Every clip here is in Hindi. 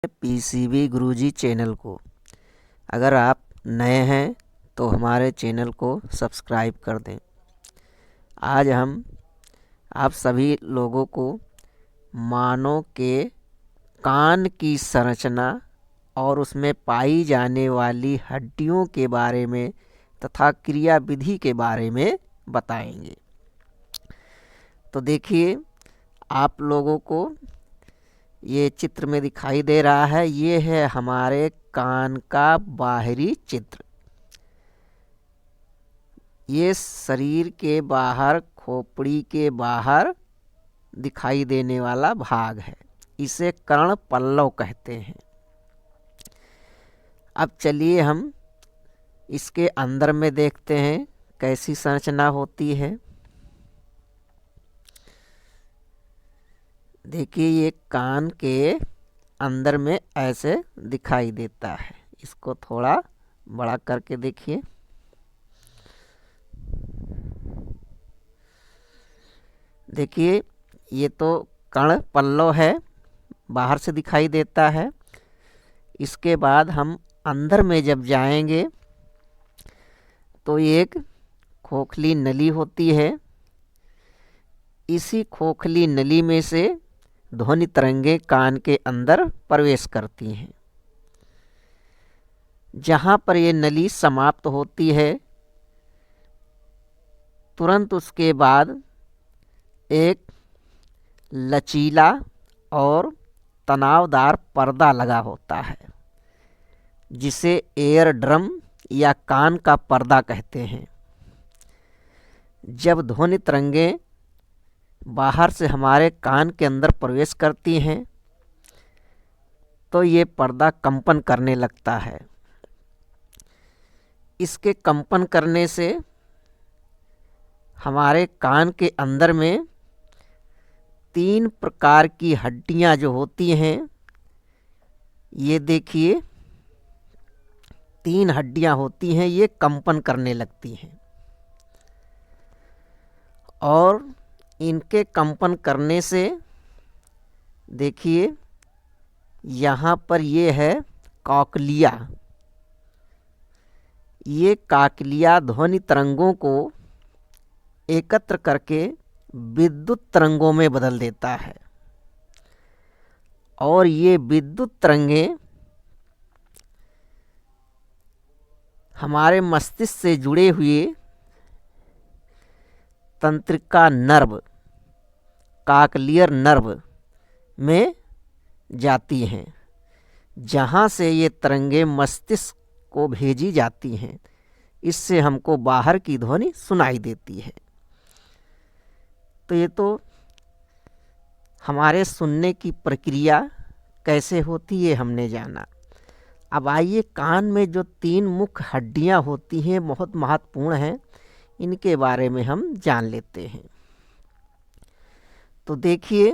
पीसीबी गुरुजी चैनल को। अगर आप नए हैं तो हमारे चैनल को सब्सक्राइब कर दें। आज हम आप सभी लोगों को मानव के कान की संरचना और उसमें पाई जाने वाली हड्डियों के बारे में तथा क्रिया विधि के बारे में बताएंगे। तो देखिए, आप लोगों को ये चित्र में दिखाई दे रहा है, ये है हमारे कान का बाहरी चित्र। ये शरीर के बाहर, खोपड़ी के बाहर दिखाई देने वाला भाग है। इसे कर्ण पल्लव कहते हैं। अब चलिए हम इसके अंदर में देखते हैं कैसी संरचना होती है। देखिए, ये कान के अंदर में ऐसे दिखाई देता है। इसको थोड़ा बड़ा करके देखिए। देखिए, ये तो कर्ण पल्लव है, बाहर से दिखाई देता है। इसके बाद हम अंदर में जब जाएंगे तो एक खोखली नली होती है। इसी खोखली नली में से ध्वनि तरंगें कान के अंदर प्रवेश करती हैं। जहाँ पर ये नली समाप्त होती है, तुरंत उसके बाद एक लचीला और तनावदार पर्दा लगा होता है, जिसे एयर ड्रम या कान का पर्दा कहते हैं। जब ध्वनि तरंगें बाहर से हमारे कान के अंदर प्रवेश करती हैं तो ये पर्दा कंपन करने लगता है। इसके कंपन करने से हमारे कान के अंदर में 3 प्रकार की हड्डियां जो होती हैं, ये देखिए 3 हड्डियां होती हैं, ये कंपन करने लगती हैं। और इनके कंपन करने से देखिए, यहाँ पर ये है कॉकलिया। ये कॉकलिया ध्वनि तरंगों को एकत्र करके विद्युत तरंगों में बदल देता है। और ये विद्युत तरंगें हमारे मस्तिष्क से जुड़े हुए तंत्रिका नर्व, कॉकलियर नर्व में जाती हैं, जहाँ से ये तरंगें मस्तिष्क को भेजी जाती हैं। इससे हमको बाहर की ध्वनि सुनाई देती है। तो ये तो हमारे सुनने की प्रक्रिया कैसे होती है हमने जाना। अब आइए, कान में जो 3 मुख्य हड्डियाँ होती हैं, बहुत महत्वपूर्ण हैं, इनके बारे में हम जान लेते हैं। तो देखिए,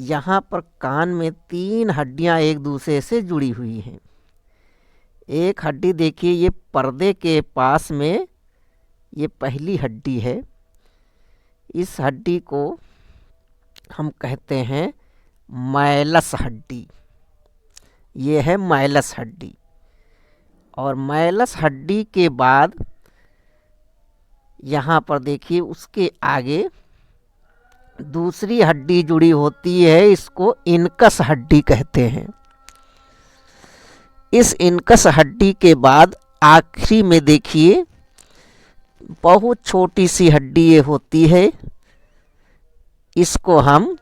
यहाँ पर कान में 3 हड्डियाँ एक दूसरे से जुड़ी हुई हैं। एक हड्डी देखिए, ये पर्दे के पास में ये पहली हड्डी है। इस हड्डी को हम कहते हैं माइलस हड्डी। ये है माइलस हड्डी। और माइलस हड्डी के बाद यहाँ पर देखिए, उसके आगे दूसरी हड्डी जुड़ी होती है। इसको इनकस हड्डी कहते हैं। इस इनकस हड्डी के बाद आखिरी में देखिए, बहुत छोटी सी हड्डी ये होती है। इसको हम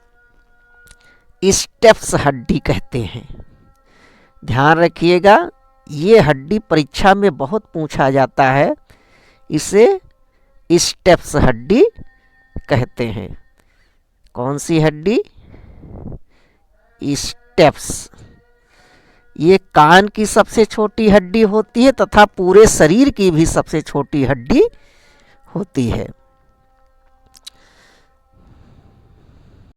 स्टेप्स हड्डी कहते हैं। ध्यान रखिएगा, ये हड्डी परीक्षा में बहुत पूछा जाता है। इसे स्टेप्स हड्डी कहते हैं। कौन सी हड्डी? स्टेप्स। ये कान की सबसे छोटी हड्डी होती है तथा पूरे शरीर की भी सबसे छोटी हड्डी होती है।